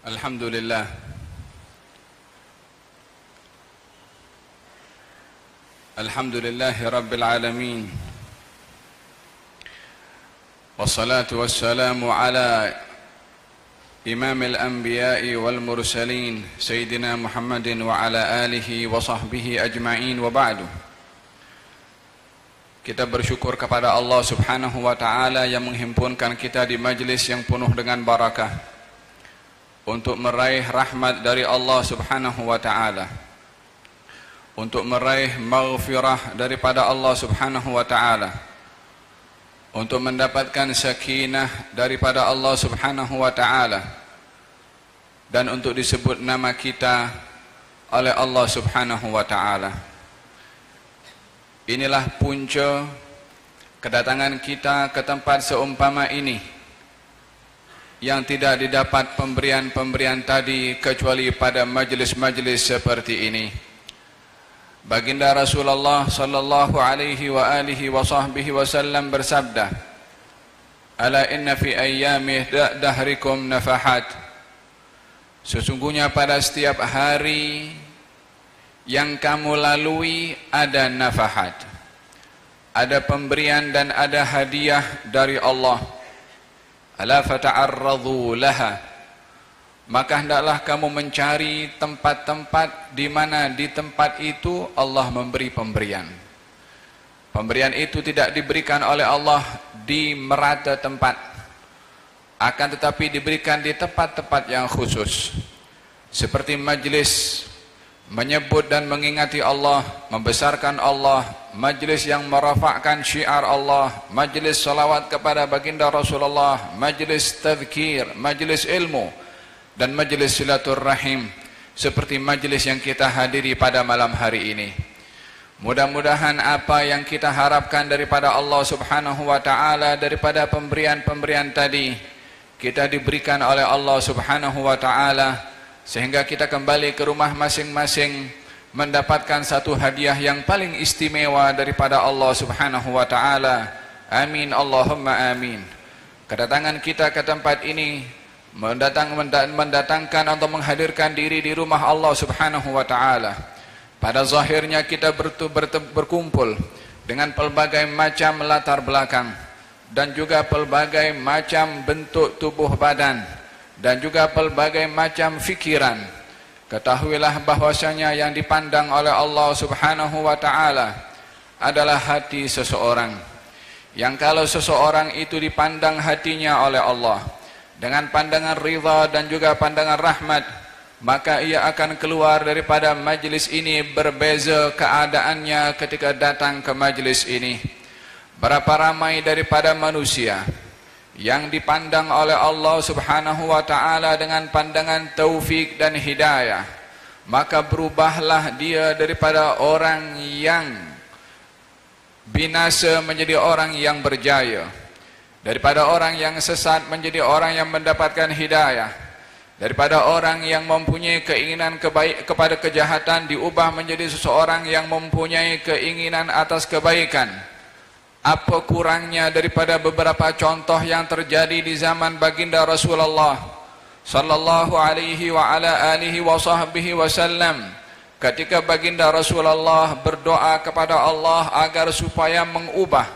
Alhamdulillah. Alhamdulillahi Rabbil Alamin. Wassalatu wassalamu ala imamil anbiya'i wal mursalin Sayyidina Muhammadin wa ala alihi wa sahbihi ajma'in wa ba'du. Kita bersyukur kepada Allah subhanahu wa ta'ala yang menghimpunkan kita di majlis yang penuh dengan barakah untuk meraih rahmat dari Allah subhanahu wa ta'ala, untuk meraih maghfirah daripada Allah subhanahu wa ta'ala, untuk mendapatkan sakinah daripada Allah subhanahu wa ta'ala, dan untuk disebut nama kita oleh Allah subhanahu wa ta'ala. Inilah punca kedatangan kita ke tempat seumpama ini, yang tidak didapat pemberian-pemberian tadi kecuali pada majlis-majlis seperti ini. Baginda Rasulullah sallallahu alaihi wa alihi wa sahbihi wasallam bersabda, "Ala inna fi ayyami dahrikum nafahat." Sesungguhnya pada setiap hari yang kamu lalui ada nafahat, ada pemberian dan ada hadiah dari Allah. Ala fata'arradhu laha, maka hendaklah kamu mencari tempat-tempat di mana di tempat itu Allah memberi pemberian. Pemberian itu tidak diberikan oleh Allah di merata tempat, akan tetapi diberikan di tempat-tempat yang khusus, seperti majlis menyebut dan mengingati Allah, membesarkan Allah, majlis yang merafakkan syiar Allah, majlis salawat kepada baginda Rasulullah, majlis tazkir, majlis ilmu, dan majlis silaturrahim, seperti majlis yang kita hadiri pada malam hari ini. Mudah-mudahan apa yang kita harapkan daripada Allah subhanahu wa ta'ala, daripada pemberian-pemberian tadi, kita diberikan oleh Allah subhanahu wa ta'ala, sehingga kita kembali ke rumah masing-masing mendapatkan satu hadiah yang paling istimewa daripada Allah subhanahu wa ta'ala. Amin Allahumma amin. Kedatangan kita ke tempat ini mendatangkan atau menghadirkan diri di rumah Allah subhanahu wa ta'ala. Pada zahirnya kita berkumpul dengan pelbagai macam latar belakang dan juga pelbagai macam bentuk tubuh badan dan juga pelbagai macam fikiran. Ketahuilah bahwasanya yang dipandang oleh Allah subhanahu wa ta'ala adalah hati seseorang, yang kalau seseorang itu dipandang hatinya oleh Allah dengan pandangan ridha dan juga pandangan rahmat, maka ia akan keluar daripada majlis ini berbeza keadaannya ketika datang ke majlis ini. Berapa ramai daripada manusia yang dipandang oleh Allah subhanahu wa ta'ala dengan pandangan taufik dan hidayah, maka berubahlah dia daripada orang yang binasa menjadi orang yang berjaya, daripada orang yang sesat menjadi orang yang mendapatkan hidayah, daripada orang yang mempunyai keinginan kepada kejahatan diubah menjadi seseorang yang mempunyai keinginan atas kebaikan. Apa kurangnya daripada beberapa contoh yang terjadi di zaman baginda Rasulullah sallallahu alaihi wa ala alihi wa sahbihi wasallam, ketika baginda Rasulullah berdoa kepada Allah agar supaya mengubah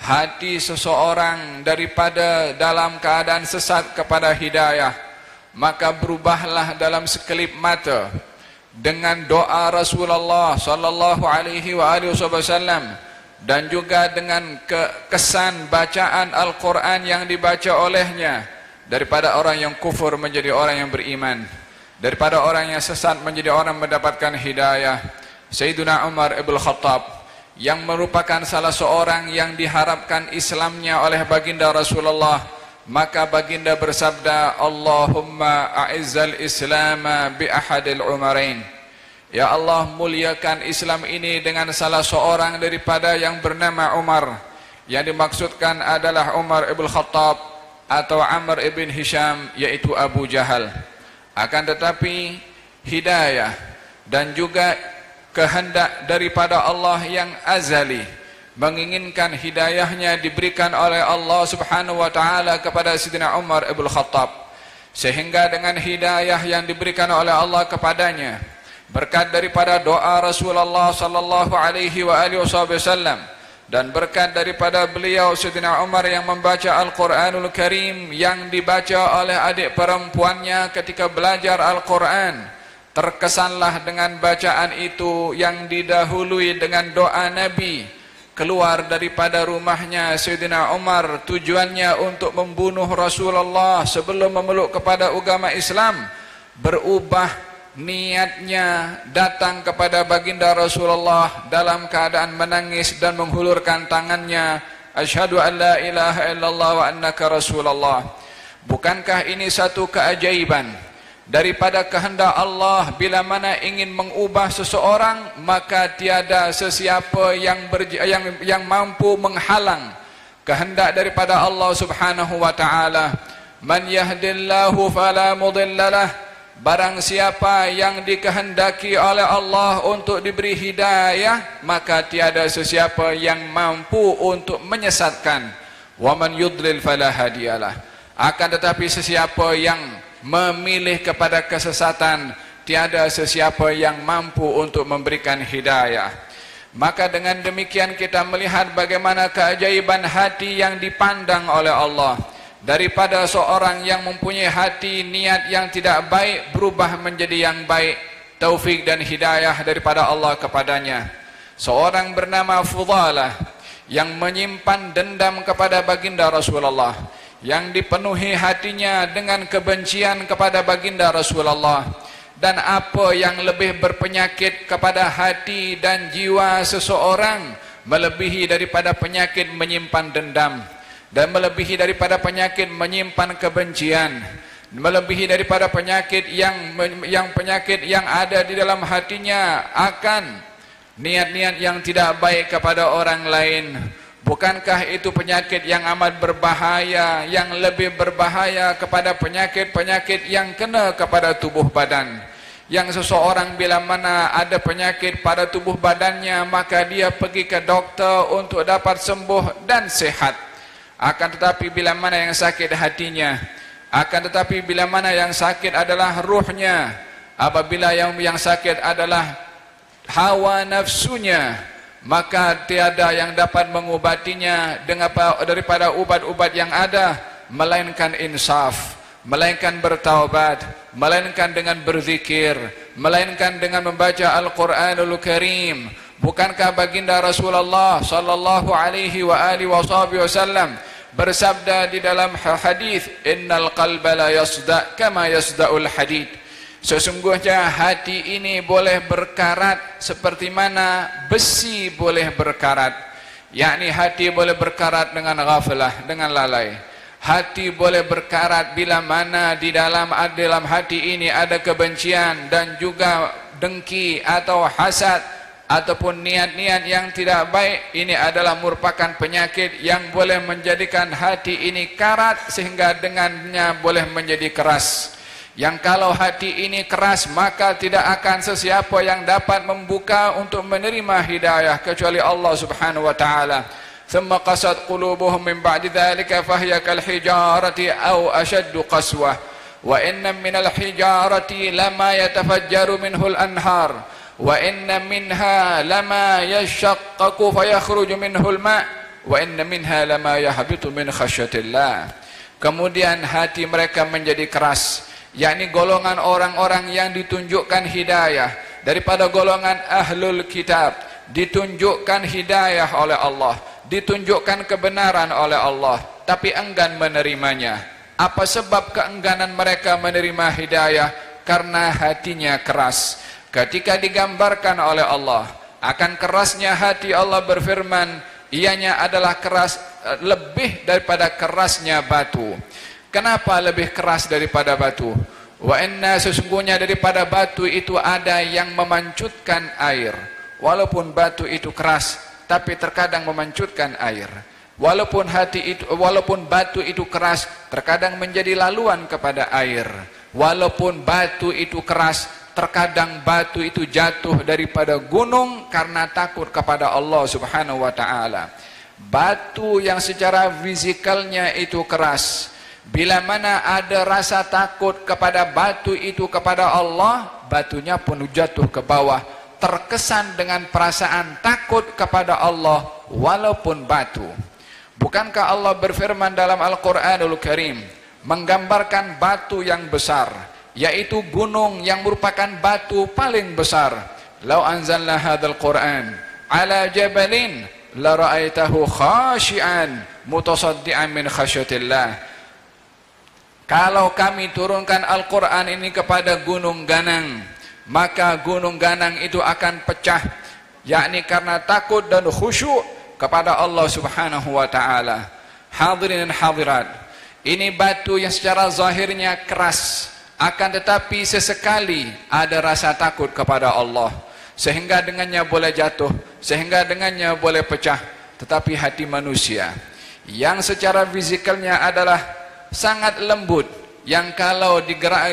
hati seseorang daripada dalam keadaan sesat kepada hidayah, maka berubahlah dalam sekelip mata dengan doa Rasulullah sallallahu alaihi wa alihi wasallam, dan juga dengan kesan bacaan Al-Quran yang dibaca olehnya, daripada orang yang kufur menjadi orang yang beriman, daripada orang yang sesat menjadi orang mendapatkan hidayah. Sayyiduna Umar ibn Khattab, yang merupakan salah seorang yang diharapkan Islamnya oleh baginda Rasulullah, maka baginda bersabda, Allahumma a'izzal islama bi ahadil umarain. Ya Allah, muliakan Islam ini dengan salah seorang daripada yang bernama Umar. Yang dimaksudkan adalah Umar ibn Khattab atau Amr ibn Hisham, yaitu Abu Jahal. Akan tetapi hidayah dan juga kehendak daripada Allah yang azali menginginkan hidayahnya diberikan oleh Allah subhanahu wa ta'ala kepada Sayyidina Umar ibn Khattab, sehingga dengan hidayah yang diberikan oleh Allah kepadanya, berkat daripada doa Rasulullah sallallahu alaihi wasallam, dan berkat daripada beliau Sayyidina Umar yang membaca Al-Quranul Karim yang dibaca oleh adik perempuannya ketika belajar Al-Quran, terkesanlah dengan bacaan itu yang didahului dengan doa Nabi. Keluar daripada rumahnya Sayyidina Umar tujuannya untuk membunuh Rasulullah sebelum memeluk kepada agama Islam, berubah niatnya datang kepada baginda Rasulullah dalam keadaan menangis dan menghulurkan tangannya, asyhadu an la ilaha illallah wa annaka Rasulullah. Bukankah ini satu keajaiban daripada kehendak Allah? Bila mana ingin mengubah seseorang, maka tiada sesiapa yang mampu menghalang kehendak daripada Allah Subhanahu wa taala. Man yahdillahu fala mudhillalah. Barang siapa yang dikehendaki oleh Allah untuk diberi hidayah, maka tiada sesiapa yang mampu untuk menyesatkan. Wa man yudlil fala hadiyalah. Akan tetapi sesiapa yang memilih kepada kesesatan, tiada sesiapa yang mampu untuk memberikan hidayah. Maka dengan demikian kita melihat bagaimana keajaiban hati yang dipandang oleh Allah. Daripada seorang yang mempunyai hati niat yang tidak baik berubah menjadi yang baik, taufik dan hidayah daripada Allah kepadanya. Seorang bernama Fudalah yang menyimpan dendam kepada baginda Rasulullah, yang dipenuhi hatinya dengan kebencian kepada baginda Rasulullah. Dan apa yang lebih berpenyakit kepada hati dan jiwa seseorang melebihi daripada penyakit menyimpan dendam, dan melebihi daripada penyakit menyimpan kebencian, melebihi daripada penyakit yang ada di dalam hatinya akan niat-niat yang tidak baik kepada orang lain. Bukankah itu penyakit yang amat berbahaya, yang lebih berbahaya kepada penyakit-penyakit yang kena kepada tubuh badan? Yang seseorang bila mana ada penyakit pada tubuh badannya, maka dia pergi ke doktor untuk dapat sembuh dan sehat. Akan tetapi bila mana yang sakit hatinya, akan tetapi bila mana yang sakit adalah ruhnya, apabila yang sakit adalah hawa nafsunya, maka tiada yang dapat mengubatinya daripada ubat-ubat yang ada, melainkan insaf, melainkan bertaubat, melainkan dengan berzikir, melainkan dengan membaca Al-Quranul Karim. Bukankah baginda Rasulullah sallallahu alaihi wasallam bersabda di dalam hadis, innal qalba la yasda kama yasda'ul hadid. Sesungguhnya hati ini boleh berkarat seperti mana besi boleh berkarat. Yakni hati boleh berkarat dengan ghaflah, dengan lalai. Hati boleh berkarat bila mana di dalam hati ini ada kebencian dan juga dengki atau hasad ataupun niat-niat yang tidak baik. Ini adalah merupakan penyakit yang boleh menjadikan hati ini karat sehingga dengannya boleh menjadi keras. Yang kalau hati ini keras, maka tidak akan sesiapa yang dapat membuka untuk menerima hidayah kecuali Allah Subhanahu wa taala. Thumma qasat qulubuhum min ba'di dhalika fahiya kal hijarati aw ashaddu qaswah wa inna minal hijarati lama yatafajjaru minhu al-anhar wa inna minha lama yashaqqaqu fayakhruju minhu al-ma' wa inna minha lama yahbitu min khasyatillah. Kemudian hati mereka menjadi keras, yakni golongan orang-orang yang ditunjukkan hidayah daripada golongan ahlul kitab, ditunjukkan hidayah oleh Allah, ditunjukkan kebenaran oleh Allah, tapi enggan menerimanya. Apa sebab keengganan mereka menerima hidayah? Karena hatinya keras. Ketika digambarkan oleh Allah akan kerasnya hati, Allah berfirman, ianya adalah keras, lebih daripada kerasnya batu. Kenapa lebih keras daripada batu? Wa inna, sesungguhnya daripada batu itu ada yang memancutkan air. Walaupun batu itu keras, tapi terkadang memancutkan air. Walaupun batu itu keras, terkadang menjadi laluan kepada air. Walaupun batu itu keras, terkadang batu itu jatuh daripada gunung karena takut kepada Allah Subhanahu wa taala. Batu yang secara fisikalnya itu keras, Bila mana ada rasa takut kepada batu itu kepada Allah, batunya pun jatuh ke bawah, terkesan dengan perasaan takut kepada Allah walaupun batu. Bukankah Allah berfirman dalam Al-Quranul Karim menggambarkan batu yang besar, yaitu gunung yang merupakan batu paling besar. Lau anzalna hadzal Qur'an ala jabalin la ra'aitahu khashi'an mutasaddian min khasyatillah. Kalau kami turunkan Al-Quran ini kepada gunung ganang, maka gunung ganang itu akan pecah, yakni karena takut dan khusyuk kepada Allah Subhanahu wa ta'ala. Hadirin dan hadirat, ini batu yang secara zahirnya keras, akan tetapi sesekali ada rasa takut kepada Allah, sehingga dengannya boleh jatuh, sehingga dengannya boleh pecah. Tetapi hati manusia yang secara fizikalnya adalah sangat lembut, yang kalau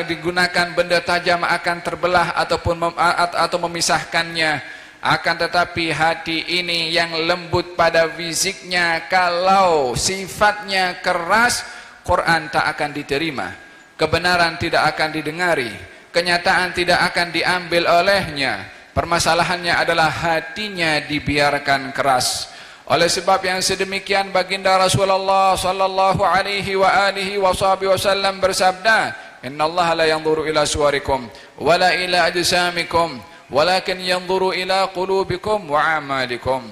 digunakan benda tajam akan terbelah atau memisahkannya. Akan tetapi hati ini yang lembut pada fisiknya, kalau sifatnya keras, Quran tak akan diterima, kebenaran tidak akan didengari, kenyataan tidak akan diambil olehnya. Permasalahannya adalah hatinya dibiarkan keras. Oleh sebab yang sedemikian, baginda Rasulullah sallallahu alaihi wa alihi wasallam bersabda, "Innallaha la yanzuru ila suwarikum wala ila ajsamikum, walakin yanzuru ila qulubikum wa amalikum."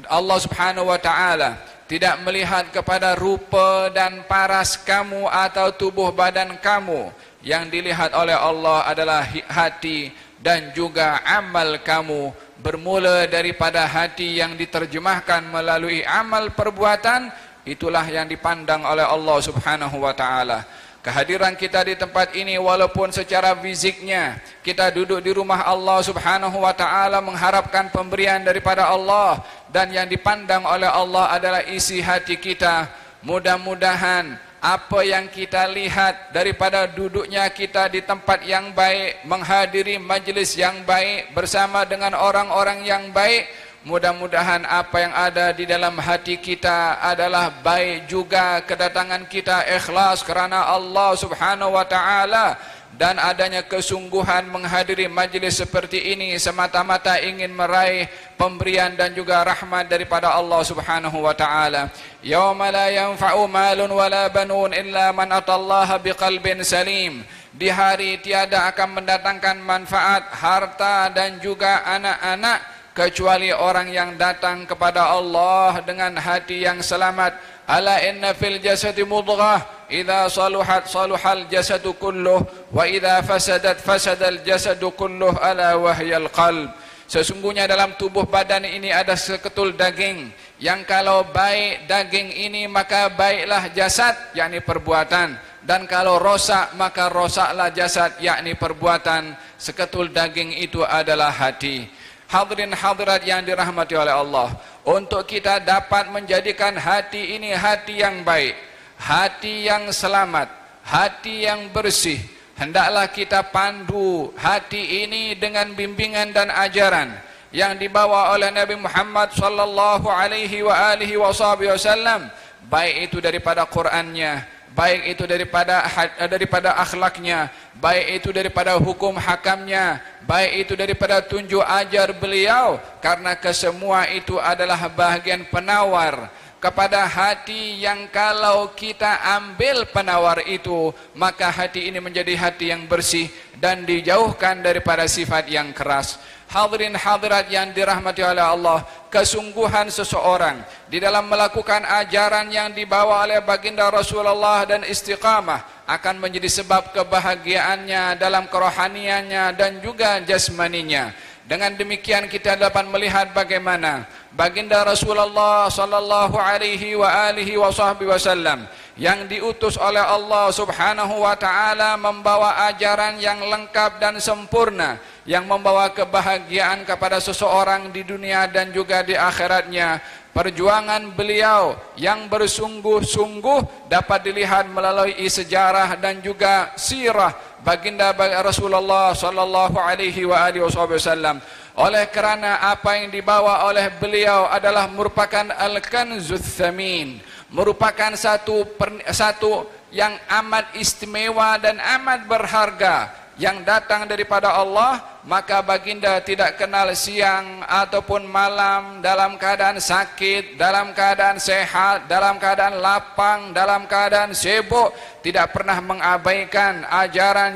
Allah Subhanahu wa taala tidak melihat kepada rupa dan paras kamu atau tubuh badan kamu. Yang dilihat oleh Allah adalah hati dan juga amal kamu. Bermula daripada hati yang diterjemahkan melalui amal perbuatan, itulah yang dipandang oleh Allah Subhanahu wa taala. Kehadiran kita di tempat ini, walaupun secara fisiknya kita duduk di rumah Allah Subhanahu wa taala mengharapkan pemberian daripada Allah, dan yang dipandang oleh Allah adalah isi hati kita. Mudah-mudahan apa yang kita lihat daripada duduknya kita di tempat yang baik, menghadiri majlis yang baik bersama dengan orang-orang yang baik, mudah-mudahan apa yang ada di dalam hati kita adalah baik juga. Kedatangan kita ikhlas kerana Allah Subhanahu wa taala, dan adanya kesungguhan menghadiri majlis seperti ini semata-mata ingin meraih pemberian dan juga rahmat daripada Allah Subhanahu wa taala. Yauma la yanfa'u malun wala banun illa man atallaha biqalbin salim. Di hari tiada akan mendatangkan manfaat harta dan juga anak-anak kecuali orang yang datang kepada Allah dengan hati yang selamat. Ala inna fil jasadi mudghah idza saluhat saluhal jasadu kulluh wa idza fasadat fasadal jasadu kulluh ala wahyal qalb. Sesungguhnya dalam tubuh badan ini ada seketul daging, yang kalau baik daging ini maka baiklah jasad, yakni perbuatan, dan kalau rosak maka rosaklah jasad, yakni perbuatan. Seketul daging itu adalah hati. Hadirin hadirat yang dirahmati oleh Allah, untuk kita dapat menjadikan hati ini hati yang baik, hati yang selamat, hati yang bersih, hendaklah kita pandu hati ini dengan bimbingan dan ajaran yang dibawa oleh Nabi Muhammad sallallahu alaihi wa alihi wasallam, baik itu daripada Qur'annya, baik itu daripada akhlaknya, baik itu daripada hukum hakamnya, baik itu daripada tunjuk ajar beliau, karena kesemua itu adalah bahagian penawar kepada hati yang kalau kita ambil penawar itu, maka hati ini menjadi hati yang bersih dan dijauhkan daripada sifat yang keras. Hadirin hadirat yang dirahmati oleh Allah, kesungguhan seseorang di dalam melakukan ajaran yang dibawa oleh baginda Rasulullah dan istiqamah akan menjadi sebab kebahagiaannya dalam kerohaniannya dan juga jasmaninya. Dengan demikian kita dapat melihat bagaimana baginda Rasulullah sallallahu alaihi wa alihi wasallam yang diutus oleh Allah Subhanahu wa taala membawa ajaran yang lengkap dan sempurna, yang membawa kebahagiaan kepada seseorang di dunia dan juga di akhiratnya. Perjuangan beliau yang bersungguh-sungguh dapat dilihat melalui sejarah dan juga sirah baginda Rasulullah sallallahu alaihi wa alihi wasallam. Oleh kerana apa yang dibawa oleh beliau adalah merupakan al-kanzuz tsamin, merupakan satu yang amat istimewa dan amat berharga yang datang daripada Allah, maka baginda tidak kenal siang ataupun malam, dalam keadaan sakit, dalam keadaan sehat, dalam keadaan lapang, dalam keadaan sibuk, tidak pernah mengabaikan ajaran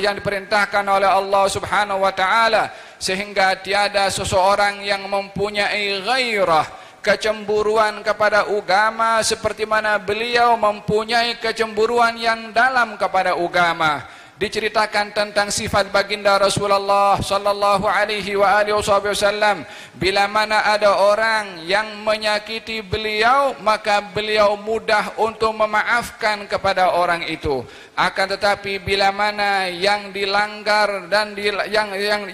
yang diperintahkan oleh Allah Subhanahu wa taala, sehingga tiada seseorang yang mempunyai ghairah, kecemburuan kepada agama seperti mana beliau mempunyai kecemburuan yang dalam kepada agama. Diceritakan tentang sifat baginda Rasulullah sallallahu alaihi wa alihi wasallam, bila mana ada orang yang menyakiti beliau, maka beliau mudah untuk memaafkan kepada orang itu. Akan tetapi bila mana yang dilanggar dan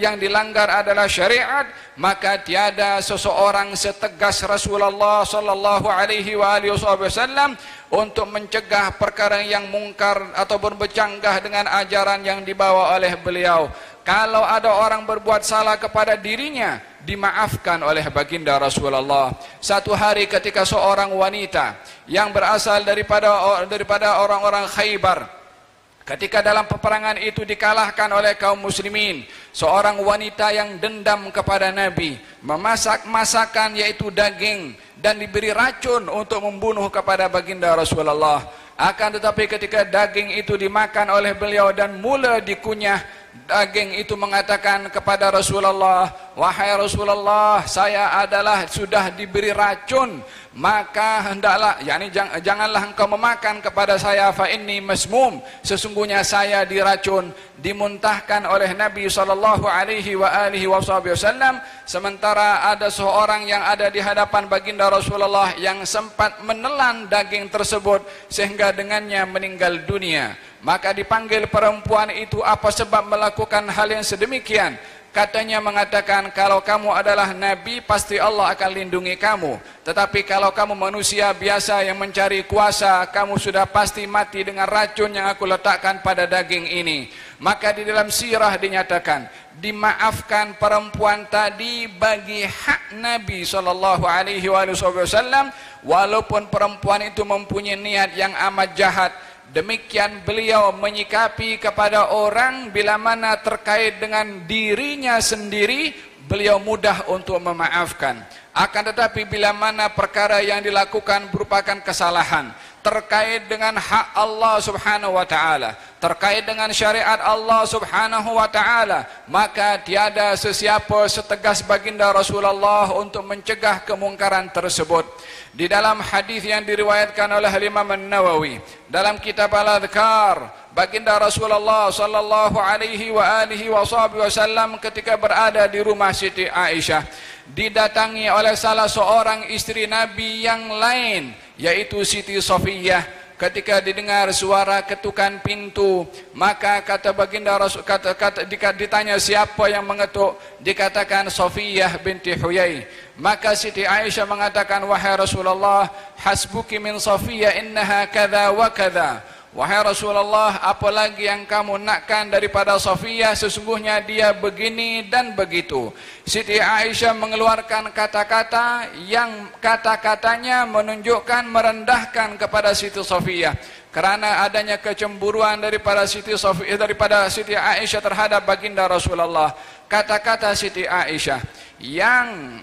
yang dilanggar adalah syariat, maka tiada seseorang setegas Rasulullah sallallahu alaihi wa alihi wasallam untuk mencegah perkara yang mungkar ataupun bercanggah dengan ajaran yang dibawa oleh beliau. Kalau ada orang berbuat salah kepada dirinya, dimaafkan oleh baginda Rasulullah. Satu hari ketika seorang wanita yang berasal daripada orang-orang Khaybar, ketika dalam peperangan itu dikalahkan oleh kaum muslimin, seorang wanita yang dendam kepada Nabi memasak masakan yaitu daging dan diberi racun untuk membunuh kepada baginda Rasulullah. Akan tetapi ketika daging itu dimakan oleh beliau dan mula dikunyah, daging itu mengatakan kepada Rasulullah, "Wahai Rasulullah, saya adalah sudah diberi racun, maka hendaklah, janganlah engkau memakan kepada saya, fa inni masmum, sesungguhnya saya diracun." Dimuntahkan oleh Nabi sallallahu alaihi wa alihi wasallam, sementara ada seorang yang ada di hadapan baginda Rasulullah yang sempat menelan daging tersebut sehingga dengannya meninggal dunia. Maka dipanggil perempuan itu, apa sebab melakukan hal yang sedemikian? Katanya mengatakan, kalau kamu adalah Nabi, pasti Allah akan lindungi kamu. Tetapi kalau kamu manusia biasa yang mencari kuasa, kamu sudah pasti mati dengan racun yang aku letakkan pada daging ini. Maka di dalam sirah dinyatakan, dimaafkan perempuan tadi bagi hak Nabi SAW, walaupun perempuan itu mempunyai niat yang amat jahat. Demikian beliau menyikapi kepada orang bila mana terkait dengan dirinya sendiri, beliau mudah untuk memaafkan. Akan tetapi bila mana perkara yang dilakukan merupakan kesalahan, terkait dengan hak Allah Subhanahu wa taala, terkait dengan syariat Allah Subhanahu wa taala, maka tiada sesiapa setegas baginda Rasulullah untuk mencegah kemungkaran tersebut. Di dalam hadis yang diriwayatkan oleh Imam An-Nawawi dalam kitab Al-Adhkar, baginda Rasulullah sallallahu alaihi wa alihi wasallam ketika berada di rumah Siti Aisyah, didatangi oleh salah seorang istri Nabi yang lain, yaitu Siti Safiyah. Ketika didengar suara ketukan pintu, maka kata baginda Rasul, ditanya siapa yang mengetuk, dikatakan Safiyah binti Huyai. Maka Siti Aisyah mengatakan, wahai Rasulullah, hasbuki min Safiyah innaha kadha wa kadha. Wahai Rasulullah, apalagi yang kamu nakkan daripada Safiyah, sesungguhnya dia begini dan begitu. Siti Aisyah mengeluarkan kata-kata yang kata-katanya menunjukkan merendahkan kepada Siti Safiyah, kerana adanya kecemburuan daripada Siti Aisyah terhadap baginda Rasulullah. Kata-kata Siti Aisyah yang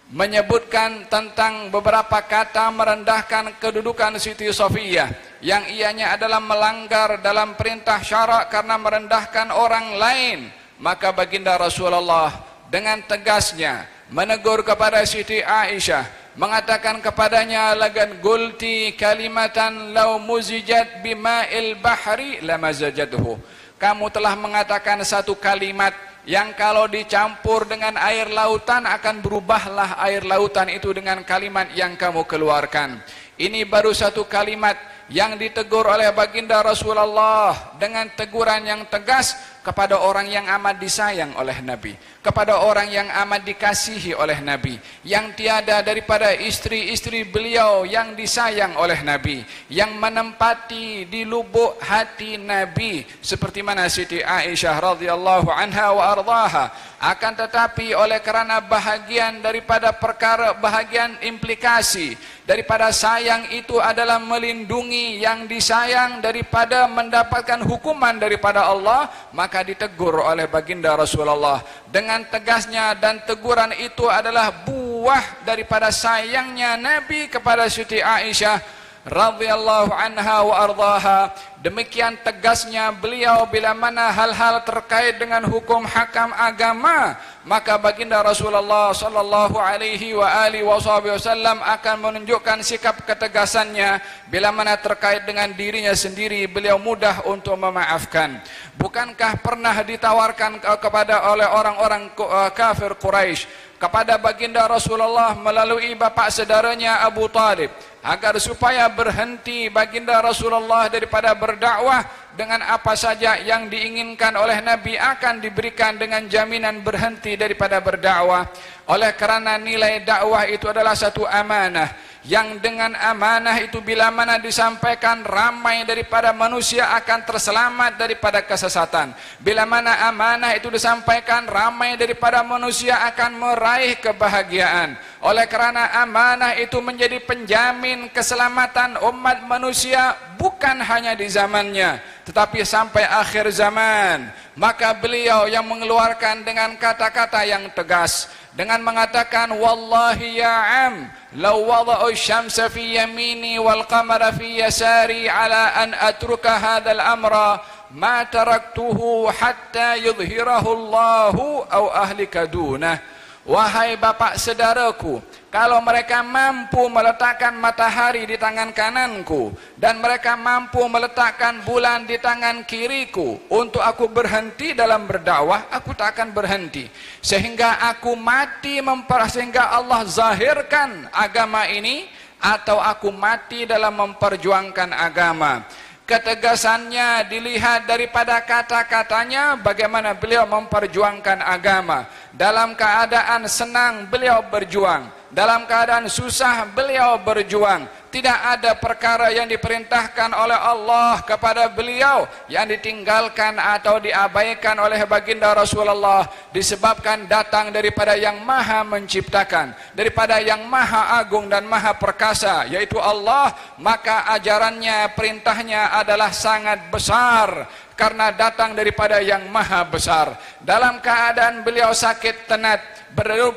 menyebutkan tentang beberapa kata merendahkan kedudukan Siti Safiyah, yang ianya adalah melanggar dalam perintah syarak karena merendahkan orang lain. Maka baginda Rasulullah dengan tegasnya menegur kepada Siti Aisyah, mengatakan kepadanya, lagan gulti kalimatan law muzijat bima'il bahri lamazajadhu. Kamu telah mengatakan satu kalimat yang kalau dicampur dengan air lautan akan berubahlah air lautan itu dengan kalimat yang kamu keluarkan. Ini baru satu kalimat yang ditegur oleh baginda Rasulullah dengan teguran yang tegas, kepada orang yang amat disayang oleh Nabi, kepada orang yang amat dikasihi oleh Nabi, yang tiada daripada istri-istri beliau yang disayang oleh Nabi, yang menempati di lubuk hati Nabi seperti mana Siti Aisyah radhiyallahu anha wa ardhaha. Akan tetapi oleh kerana bahagian daripada perkara, bahagian implikasi daripada sayang itu adalah melindungi yang disayang daripada mendapatkan hukuman daripada Allah, maka ditegur oleh baginda Rasulullah dengan tegasnya, dan teguran itu adalah buah daripada sayangnya Nabi kepada Siti Aisyah radhiyallahu anha wa ardhaha. Demikian tegasnya beliau bila mana hal-hal terkait dengan hukum hakam agama, maka baginda Rasulullah sallallahu alaihi wa alihi wasallam akan menunjukkan sikap ketegasannya. Bila mana terkait dengan dirinya sendiri, beliau mudah untuk memaafkan. Bukankah pernah ditawarkan kepada oleh orang-orang kafir Quraisy kepada baginda Rasulullah melalui bapa saudaranya Abu Talib agar supaya berhenti baginda Rasulullah daripada berdakwah, dengan apa saja yang diinginkan oleh Nabi akan diberikan dengan jaminan berhenti daripada berdakwah. Oleh kerana nilai dakwah itu adalah satu amanah, yang dengan amanah itu bila mana disampaikan, ramai daripada manusia akan terselamat daripada kesesatan. Bila mana amanah itu disampaikan, ramai daripada manusia akan meraih kebahagiaan. Oleh kerana amanah itu menjadi penjamin keselamatan umat manusia, bukan hanya di zamannya tetapi sampai akhir zaman. Maka beliau yang mengeluarkan dengan kata-kata yang tegas, dengan mengatakan, wallahi ya am, law wada'u syamsa fi yamini wal qamara fi yasari ala an atruka hadzal amra ma taraktuhu hatta yudhhirahu Allahu aw ahlika dunah. Wahai bapak saudaraku, kalau mereka mampu meletakkan matahari di tangan kananku dan mereka mampu meletakkan bulan di tangan kiriku untuk aku berhenti dalam berdakwah, aku tak akan berhenti sehingga aku mati sehingga Allah zahirkan agama ini, atau aku mati dalam memperjuangkan agama. Ketegasannya dilihat daripada kata-katanya, bagaimana beliau memperjuangkan agama. Dalam keadaan senang beliau berjuang, dalam keadaan susah beliau berjuang. Tidak ada perkara yang diperintahkan oleh Allah kepada beliau yang ditinggalkan atau diabaikan oleh baginda Rasulullah, disebabkan datang daripada yang maha menciptakan, daripada yang maha agung dan maha perkasa, yaitu Allah. Maka ajarannya, perintahnya adalah sangat besar karena datang daripada yang maha besar. Dalam keadaan beliau sakit tenat,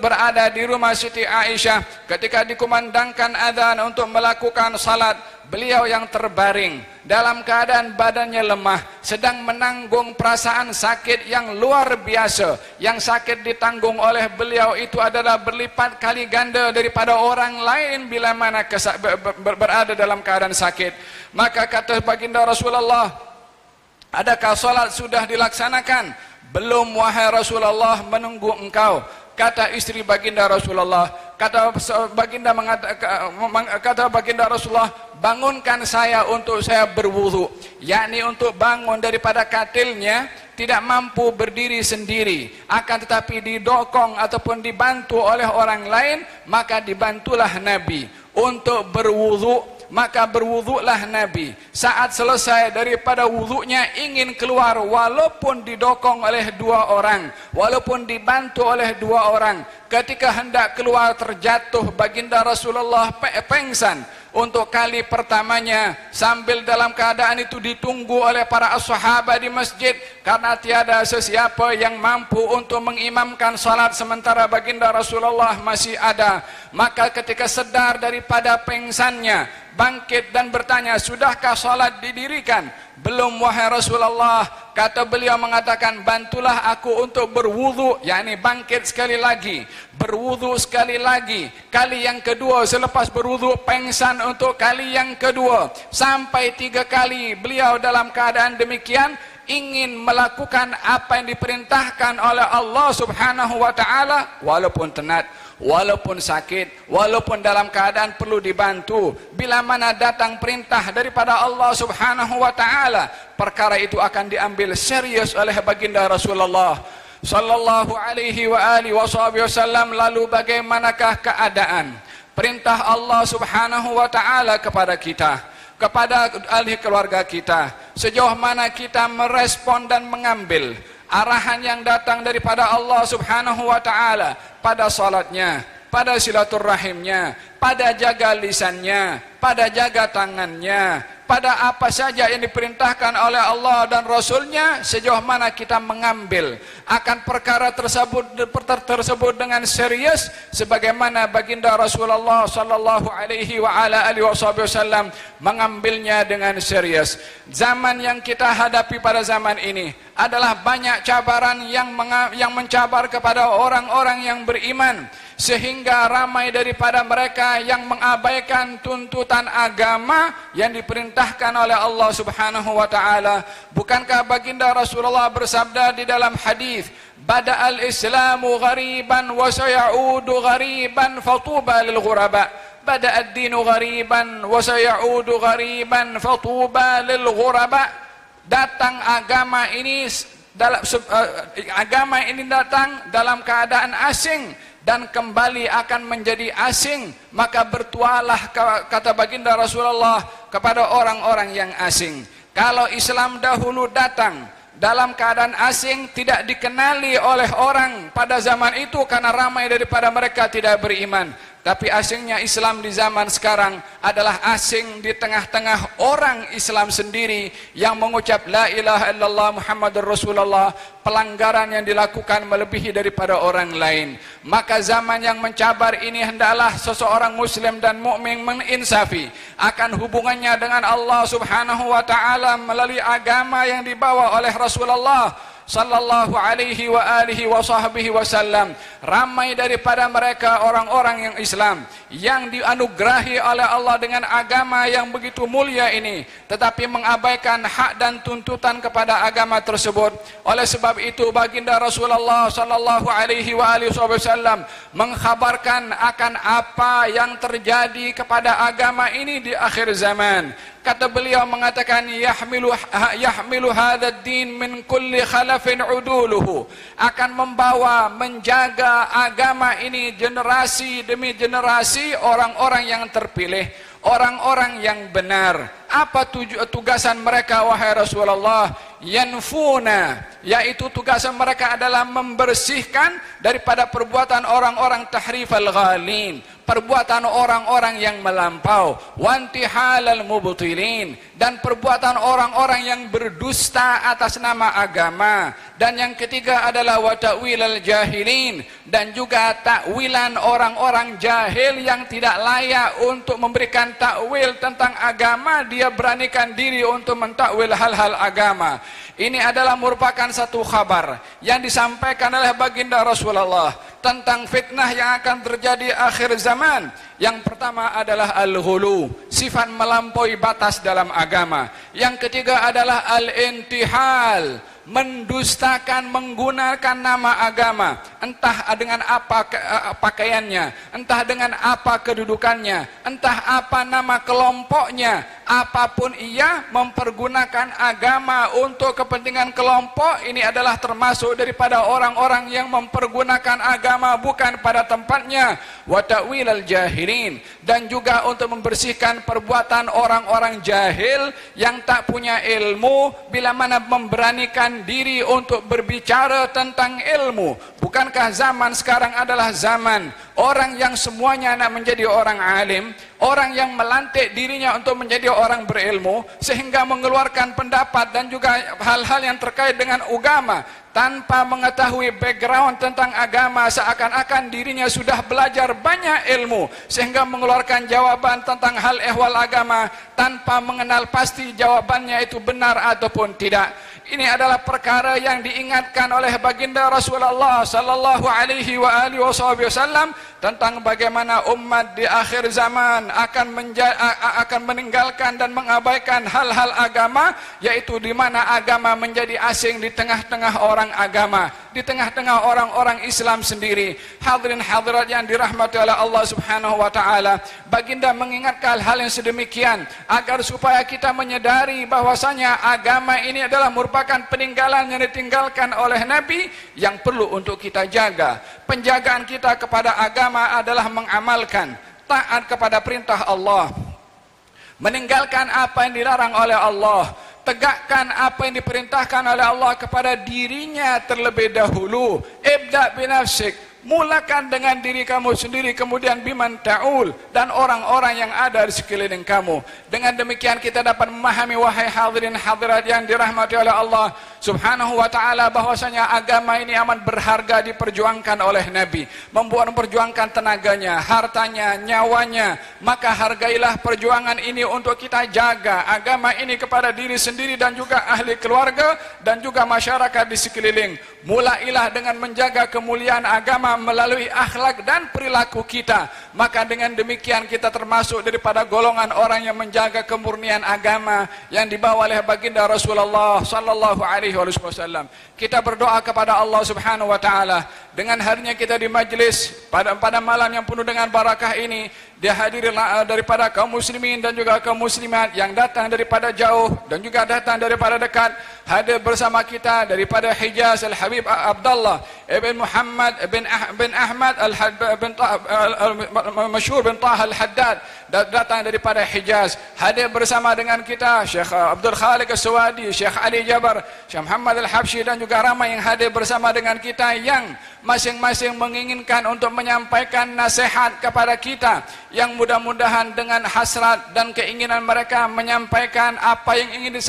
berada di rumah Siti Aisyah, ketika dikumandangkan azan untuk melakukan salat, beliau yang terbaring dalam keadaan badannya lemah, sedang menanggung perasaan sakit yang luar biasa. Yang sakit ditanggung oleh beliau itu adalah berlipat kali ganda daripada orang lain bila mana berada dalam keadaan sakit. Maka kata baginda Rasulullah, adakah salat sudah dilaksanakan? Belum wahai Rasulullah, menunggu engkau. Kata istri baginda Rasulullah, kata baginda Rasulullah, bangunkan saya untuk saya berwudu, yakni untuk bangun daripada katilnya, tidak mampu berdiri sendiri, akan tetapi didokong ataupun dibantu oleh orang lain. Maka dibantulah Nabi untuk berwudu. Maka berwuduklah Nabi. Saat selesai daripada wuduknya, ingin keluar walaupun didokong oleh dua orang, walaupun dibantu oleh dua orang. Ketika hendak keluar, terjatuh baginda Rasulullah pengsan untuk kali pertamanya, sambil dalam keadaan itu ditunggu oleh para sahabat di masjid, karena tiada sesiapa yang mampu untuk mengimamkan salat sementara baginda Rasulullah masih ada. Maka ketika sedar daripada pengsannya, bangkit dan bertanya, sudahkah salat didirikan? Belum wahai Rasulullah. Kata beliau mengatakan, bantulah aku untuk berwudu, yakni bangkit sekali lagi, berwudu sekali lagi. Kali yang kedua, selepas berwudu pengsan untuk kali yang kedua. Sampai 3 kali beliau dalam keadaan demikian, ingin melakukan apa yang diperintahkan oleh Allah Subhanahu wa taala walaupun tenat, walaupun sakit, walaupun dalam keadaan perlu dibantu. Bila mana datang perintah daripada Allah Subhanahu wa taala, perkara itu akan diambil serius oleh baginda Rasulullah sallallahu alaihi wa alihi wasallam. Lalu bagaimanakah keadaan perintah Allah Subhanahu wa taala kepada kita, kepada ahli keluarga kita? Sejauh mana kita merespon dan mengambil arahan yang datang daripada Allah Subhanahu wa taala pada salatnya, pada silaturahimnya, pada jaga lisannya, pada jaga tangannya, pada apa saja yang diperintahkan oleh Allah dan Rasulnya, sejauh mana kita mengambil akan perkara tersebut dengan serius, sebagaimana baginda Rasulullah sallallahu alaihi wa ala alihi wasallam mengambilnya dengan serius. Zaman yang kita hadapi pada zaman ini adalah banyak cabaran yang mencabar kepada orang-orang yang beriman, sehingga ramai daripada mereka yang mengabaikan tuntutan agama yang diperintahkan oleh Allah Subhanahu wa taala. Bukankah baginda Rasulullah bersabda di dalam hadis, "Bada'al Islamu ghariban wa sayaudu ghariban fatuba lil ghuraba." Bada'ad dinu ghariban wa sayaudu ghariban fatuba lil ghuraba. Datang agama ini datang dalam keadaan asing dan kembali akan menjadi asing, maka bertualah, kata baginda Rasulullah, kepada orang-orang yang asing. Kalau Islam dahulu datang dalam keadaan asing, tidak dikenali oleh orang pada zaman itu karena ramai daripada mereka tidak beriman. Tapi asingnya Islam di zaman sekarang adalah asing di tengah-tengah orang Islam sendiri yang mengucap la ilaha illallah Muhammadur Rasulullah. Pelanggaran yang dilakukan melebihi daripada orang lain. Maka zaman yang mencabar ini hendaklah seseorang muslim dan mukmin menginsafi akan hubungannya dengan Allah Subhanahu wa taala melalui agama yang dibawa oleh Rasulullah sallallahu alaihi wa alihi wa sahbihi wasallam. Ramai daripada mereka orang-orang yang Islam yang dianugerahi oleh Allah dengan agama yang begitu mulia ini, tetapi mengabaikan hak dan tuntutan kepada agama tersebut. Oleh sebab itu baginda Rasulullah sallallahu alaihi wa alihi wasallam mengkhabarkan akan apa yang terjadi kepada agama ini di akhir zaman. Kata beliau mengatakan, yahmilu hadzal din min kulli khalafin uduluhu, akan membawa, menjaga agama ini generasi demi generasi orang-orang yang terpilih, orang-orang yang benar. Apa tugasan mereka wahai Rasulullah? Yanfuna, yaitu tugasan mereka adalah membersihkan daripada perbuatan orang-orang tahrifal ghalin, perbuatan orang-orang yang melampau, wantihalal mubtilin, dan perbuatan orang-orang yang berdusta atas nama agama. Dan yang ketiga adalah wa ta'wilal jahilin, dan juga takwilan orang-orang jahil yang tidak layak untuk memberikan takwil tentang agama, dia beranikan diri untuk mentakwil hal-hal agama. Ini adalah merupakan satu kabar yang disampaikan oleh baginda Rasulullah tentang fitnah yang akan terjadi akhir zaman. Yang pertama adalah al-ghulu, sifat melampaui batas dalam agama. Yang ketiga adalah al-intihal, mendustakan, menggunakan nama agama, entah dengan apa pakaiannya, entah dengan apa kedudukannya, entah apa nama kelompoknya, apapun ia mempergunakan agama untuk kepentingan kelompok. Ini adalah termasuk daripada orang-orang yang mempergunakan agama bukan pada tempatnya. Wa ta'wilal jahilin, dan juga untuk membersihkan perbuatan orang-orang jahil yang tak punya ilmu, bila mana memberanikan diri untuk berbicara tentang ilmu. Bukankah zaman sekarang adalah zaman orang yang semuanya nak menjadi orang alim, orang yang melantik dirinya untuk menjadi orang berilmu, sehingga mengeluarkan pendapat dan juga hal-hal yang terkait dengan agama tanpa mengetahui background tentang agama, seakan-akan dirinya sudah belajar banyak ilmu, sehingga mengeluarkan jawaban tentang hal ehwal agama tanpa mengenal pasti jawabannya itu benar ataupun tidak. Ini adalah perkara yang diingatkan oleh baginda Rasulullah sallallahu alaihi wa alihi wasallam tentang bagaimana umat di akhir zaman akan meninggalkan dan mengabaikan hal-hal agama, yaitu di mana agama menjadi asing di tengah-tengah orang agama. di tengah-tengah orang-orang Islam sendiri. Hadirin hadirat yang dirahmati oleh Allah Subhanahu wa taala, baginda mengingatkan hal yang sedemikian agar supaya kita menyadari bahwasanya agama ini adalah merupakan peninggalan yang ditinggalkan oleh Nabi yang perlu untuk kita jaga. Penjagaan kita kepada agama adalah mengamalkan, taat kepada perintah Allah, meninggalkan apa yang dilarang oleh Allah, tegakkan apa yang diperintahkan oleh Allah kepada dirinya terlebih dahulu. Ibda binafsik, mulakan dengan diri kamu sendiri, kemudian biman ta'ul, dan orang-orang yang ada di sekeliling kamu. Dengan demikian kita dapat memahami, wahai hadirin hadirat yang dirahmati oleh Allah Subhanahu wa ta'ala, bahwasanya agama ini amat berharga diperjuangkan oleh Nabi, memperjuangkan tenaganya, hartanya, nyawanya. Maka hargailah perjuangan ini untuk kita jaga agama ini kepada diri sendiri dan juga ahli keluarga dan juga masyarakat di sekeliling. Mulailah dengan menjaga kemuliaan agama melalui akhlak dan perilaku kita. Maka dengan demikian kita termasuk daripada golongan orang yang menjaga kemurnian agama yang dibawa oleh baginda Rasulullah sallallahu alaihi wasallam. Kita berdoa kepada Allah Subhanahu wa taala dengan harinya kita di majlis pada malam yang penuh dengan barakah ini, dihadiri daripada kaum muslimin dan juga kaum muslimat yang datang daripada jauh dan juga datang daripada dekat. Hadir bersama kita daripada Hijaz Al-Habib Abdullah ibn Muhammad bin Ahmad Masyhur bin Taha Al-Haddad, datang daripada Hijaz. Hadir bersama dengan kita Syekh Abdul Khaliq As-Suwadi, Syekh Ali Jabar, Syekh Muhammad Al-Habsyi, dan juga ramai yang hadir bersama dengan kita yang masing-masing menginginkan untuk menyampaikan nasihat kepada kita, yang mudah-mudahan dengan hasrat dan keinginan mereka menyampaikan apa yang ingin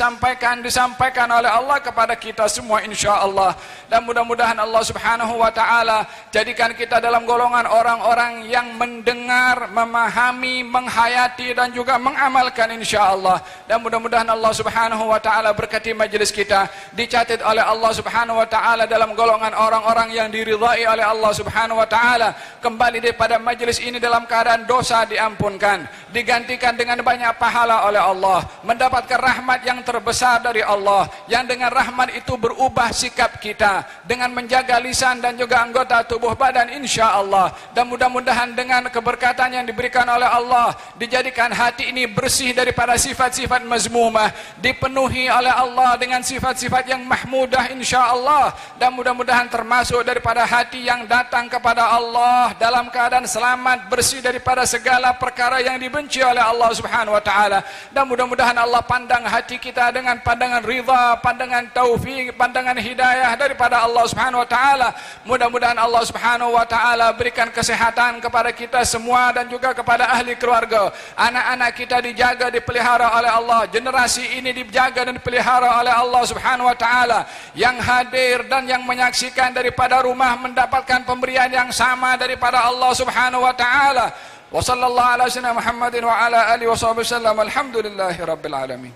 disampaikan oleh Allah kepada kita semua insya-Allah. Dan mudah-mudahan Allah Subhanahu wa taala jadikan kita dalam golongan orang-orang yang mendengar, memahami, menghayati dan juga mengamalkan insya-Allah. Dan mudah-mudahan Allah Subhanahu wa taala berkati majlis kita, dicatat oleh Allah Subhanahu wa taala dalam golongan orang-orang yang diridhai oleh Allah Subhanahu wa taala, kembali daripada majlis ini dalam keadaan dosa diampunkan, digantikan dengan banyak pahala oleh Allah, mendapatkan rahmat yang terbesar dari Allah, yang dengan rahmat itu berubah sikap kita dengan menjaga lisan dan juga anggota tubuh badan insya-Allah. Dan mudah-mudahan dengan keberkatan yang diberikan oleh Allah, dijadikan hati ini bersih daripada sifat-sifat mazmumah, dipenuhi oleh Allah dengan sifat-sifat yang mahmudah insya-Allah. Dan mudah-mudahan termasuk daripada hati yang datang kepada Allah dalam keadaan selamat, bersih daripada segala perkara yang dibenci oleh Allah Subhanahu wa taala. Dan mudah-mudahan Allah pandang hati kita dengan pandangan ridha, pandangan taufik, pandangan hidayah daripada Allah Subhanahu wa taala. Mudah-mudahan Allah Subhanahu wa taala berikan kesehatan kepada kita semua dan juga kepada ahli keluarga. Anak-anak kita dijaga, dipelihara oleh Allah. Generasi ini dijaga dan dipelihara oleh Allah Subhanahu wa taala. Yang hadir dan yang menyaksikan daripada rumah mendapatkan pemberian yang sama daripada Allah Subhanahu wa taala. Wa sallallahu ala sayyidina Muhammadin wa ala alihi wa sahbihi wasallam. Alhamdulillahirabbil alamin.